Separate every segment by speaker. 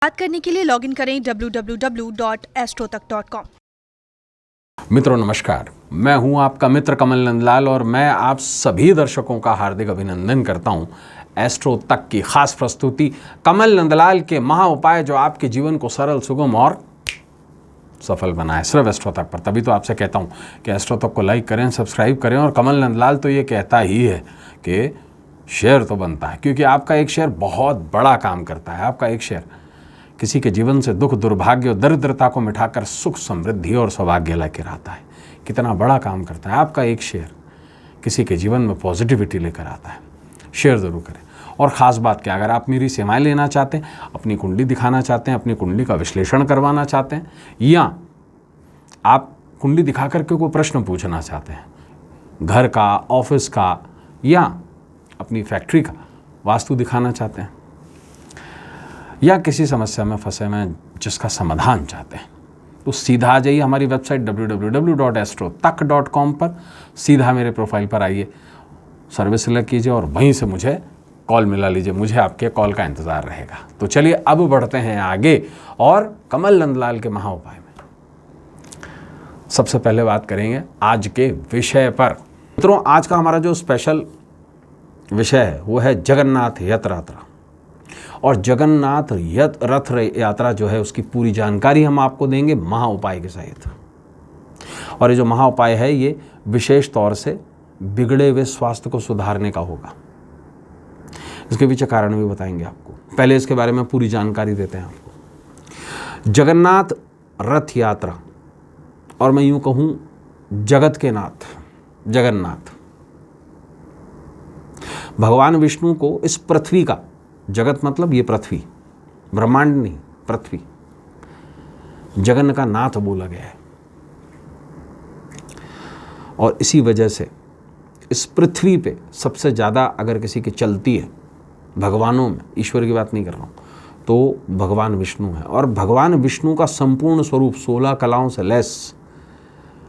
Speaker 1: बात करने के लिए लॉगिन करें www.astrotak.com।
Speaker 2: मित्रों नमस्कार, मैं हूं आपका मित्र कमल नंदलाल और मैं आप सभी दर्शकों का हार्दिक अभिनंदन करता हूं एस्ट्रो तक की खास प्रस्तुति कमल नंदलाल के महा उपाय जो आपके जीवन को सरल, सुगम और सफल बनाए, सिर्फ एस्ट्रो तक पर। तभी तो आपसे कहता हूं कि एस्ट्रो तक को लाइक करें, सब्सक्राइब करें। और कमल नंदलाल तो ये कहता ही है कि शेयर तो बनता है, क्योंकि आपका एक शेयर बहुत बड़ा काम करता है। आपका एक शेयर किसी के जीवन से दुख, दुर्भाग्य और दरिद्रता को मिटाकर सुख, समृद्धि और सौभाग्य लेकर आता है। कितना बड़ा काम करता है आपका एक शेयर, किसी के जीवन में पॉजिटिविटी लेकर आता है। शेयर ज़रूर करें। और ख़ास बात क्या, अगर आप मेरी सेवाएं लेना चाहते हैं, अपनी कुंडली दिखाना चाहते हैं, अपनी कुंडली का विश्लेषण करवाना चाहते हैं, या आप कुंडली दिखा करके कोई प्रश्न पूछना चाहते हैं, घर का, ऑफिस का या अपनी फैक्ट्री का वास्तु दिखाना चाहते हैं, या किसी समस्या में फंसे में जिसका समाधान चाहते हैं, तो सीधा आ जाइए हमारी वेबसाइट www.astrotak.com पर। सीधा मेरे प्रोफाइल पर आइए, सर्विस सिलेक्ट कीजिए और वहीं से मुझे कॉल मिला लीजिए। मुझे आपके कॉल का इंतज़ार रहेगा। तो चलिए अब बढ़ते हैं आगे और कमल नंदलाल के महा उपाय में सबसे पहले बात करेंगे आज के विषय पर। मित्रों, आज का हमारा जो स्पेशल विषय है वो है जगन्नाथ रथ यात्रा। और जगन्नाथ रथ यात्रा जो है उसकी पूरी जानकारी हम आपको देंगे महा उपाय के सहित। और ये जो महा उपाय है ये विशेष तौर से बिगड़े हुए स्वास्थ्य को सुधारने का होगा। इसके पीछे कारण भी बताएंगे आपको। पहले इसके बारे में पूरी जानकारी देते हैं आपको। जगन्नाथ रथ यात्रा, और मैं यूं कहूं जगत के नाथ जगन्नाथ, भगवान विष्णु को इस पृथ्वी का, जगत मतलब ये पृथ्वी, ब्रह्मांड नहीं, पृथ्वी, जगन का नाथ बोला गया है। और इसी वजह से इस पृथ्वी पे सबसे ज़्यादा अगर किसी की चलती है भगवानों में, ईश्वर की बात नहीं कर रहा हूँ, तो भगवान विष्णु है। और भगवान विष्णु का संपूर्ण स्वरूप 16 कलाओं से लैस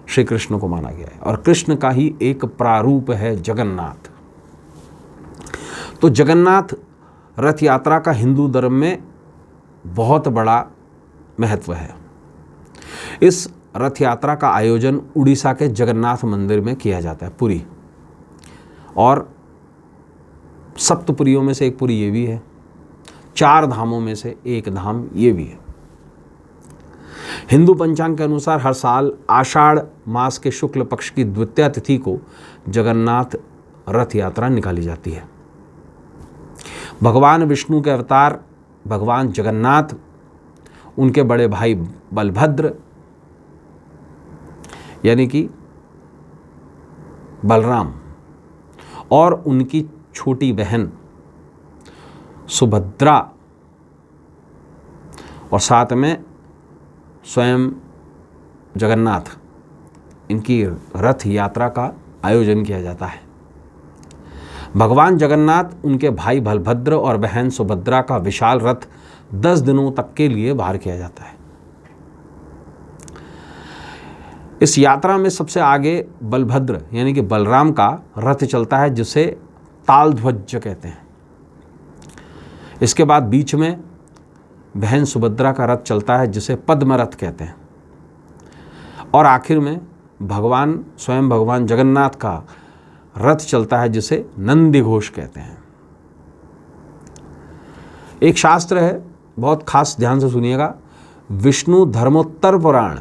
Speaker 2: श्री कृष्ण को माना गया है। और कृष्ण का ही एक प्रारूप है जगन्नाथ। तो जगन्नाथ रथ यात्रा का हिंदू धर्म में बहुत बड़ा महत्व है। इस रथ यात्रा का आयोजन उड़ीसा के जगन्नाथ मंदिर में किया जाता है, पुरी। और सप्तपुरियों में से एक पुरी ये भी है, 4 धामों में से एक धाम ये भी है। हिंदू पंचांग के अनुसार हर साल आषाढ़ मास के शुक्ल पक्ष की द्वितीया तिथि को जगन्नाथ रथ यात्रा निकाली जाती है। भगवान विष्णु के अवतार भगवान जगन्नाथ, उनके बड़े भाई बलभद्र यानी कि बलराम, और उनकी छोटी बहन सुभद्रा, और साथ में स्वयं जगन्नाथ, इनकी रथ यात्रा का आयोजन किया जाता है। भगवान जगन्नाथ, उनके भाई बलभद्र और बहन सुभद्रा का विशाल रथ 10 दिनों तक के लिए बाहर किया जाता है। इस यात्रा में सबसे आगे बलभद्र यानी कि बलराम का रथ चलता है, जिसे तालध्वज कहते हैं। इसके बाद बीच में बहन सुभद्रा का रथ चलता है, जिसे पद्म रथ कहते हैं। और आखिर में स्वयं भगवान जगन्नाथ का रथ चलता है, जिसे नंदी घोष कहते हैं। एक शास्त्र है, बहुत खास ध्यान से सुनिएगा, विष्णु धर्मोत्तर पुराण,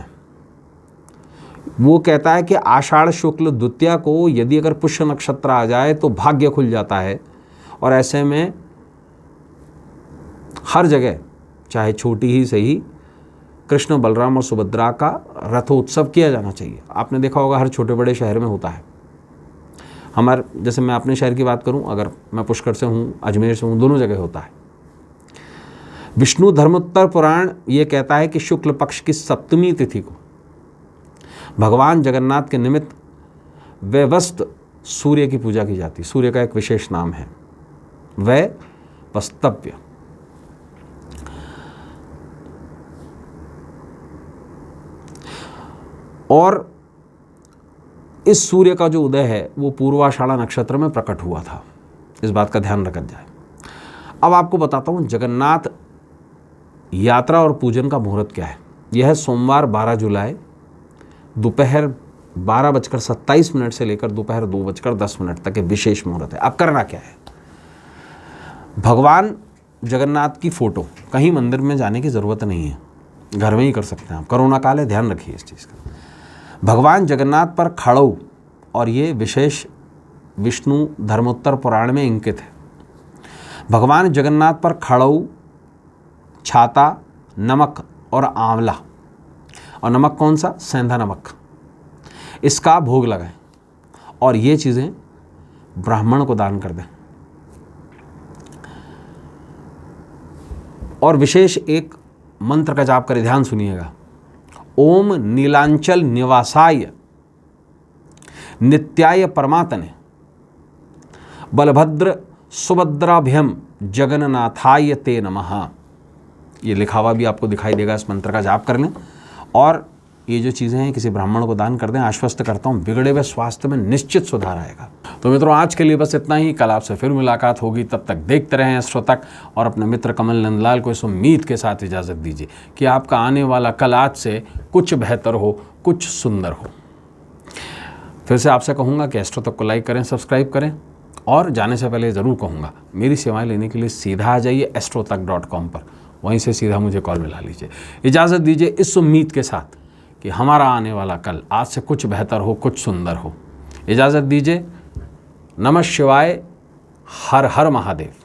Speaker 2: वो कहता है कि आषाढ़ शुक्ल द्वितीया को यदि अगर पुष्य नक्षत्र आ जाए तो भाग्य खुल जाता है। और ऐसे में हर जगह, चाहे छोटी ही सही, कृष्ण, बलराम और सुभद्रा का रथोत्सव किया जाना चाहिए। आपने देखा होगा हर छोटे बड़े शहर में होता है। जैसे मैं अपने शहर की बात करूं, अगर मैं पुष्कर से हूं, अजमेर से हूं, दोनों जगह होता है। विष्णु धर्मोत्तर पुराण ये कहता है कि शुक्ल पक्ष की सप्तमी तिथि को भगवान जगन्नाथ के निमित्त वैवस्त सूर्य की पूजा की जाती है। सूर्य का एक विशेष नाम है वैवस्तव्य। और इस सूर्य का जो उदय है वो पूर्वाषाढ़ा नक्षत्र में प्रकट हुआ था। इस बात का ध्यान रखा जाए। अब आपको बताता हूँ जगन्नाथ यात्रा और पूजन का मुहूर्त क्या है? यह है सोमवार 12 जुलाई दोपहर 12:27 से लेकर दोपहर 2:10 तक के विशेष मुहूर्त है। अब करना क्या है? भगवान जगन्नाथ की फ़ोटो, कहीं मंदिर में जाने की ज़रूरत नहीं है, घर में ही कर सकते हैं आप। कोरोना काल है, ध्यान रखिए इस चीज़ का। भगवान जगन्नाथ पर खड़ऊ, और ये विशेष विष्णु धर्मोत्तर पुराण में अंकित है। भगवान जगन्नाथ पर खड़ऊ, छाता, नमक और आंवला, और नमक कौन सा? सेंधा नमक, इसका भोग लगाएं और ये चीज़ें ब्राह्मण को दान कर दें। और विशेष एक मंत्र का जाप करें, ध्यान सुनिएगा। ओम नीलांचल निवासाय नित्याय परमात्मने बलभद्र सुभद्राभ्यम जगन्नाथाय ते नमः। ये लिखा हुआ भी आपको दिखाई देगा, इस मंत्र का जाप कर लें और ये जो चीज़ें हैं किसी ब्राह्मण को दान कर दें। आश्वस्त करता हूँ बिगड़े हुए स्वास्थ्य में निश्चित सुधार आएगा। तो मित्रों, आज के लिए बस इतना ही। कल आपसे फिर मुलाकात होगी, तब तक देखते रहें एस्ट्रो तक और अपने मित्र कमल नंदलाल को इस उम्मीद के साथ इजाज़त दीजिए कि आपका आने वाला कल आज से कुछ बेहतर हो, कुछ सुंदर हो। फिर से आपसे कहूँगा कि एस्ट्रो तक को लाइक करें, सब्सक्राइब करें और जाने से पहले ज़रूर कहूँगा मेरी सेवाएं लेने के लिए सीधा आ जाइए astrotech.com पर, वहीं से सीधा मुझे कॉल मिला लीजिए। इजाज़त दीजिए इस उम्मीद के साथ कि हमारा आने वाला कल आज से कुछ बेहतर हो, कुछ सुंदर हो। इजाज़त दीजिए। नमः शिवाय। हर हर महादेव।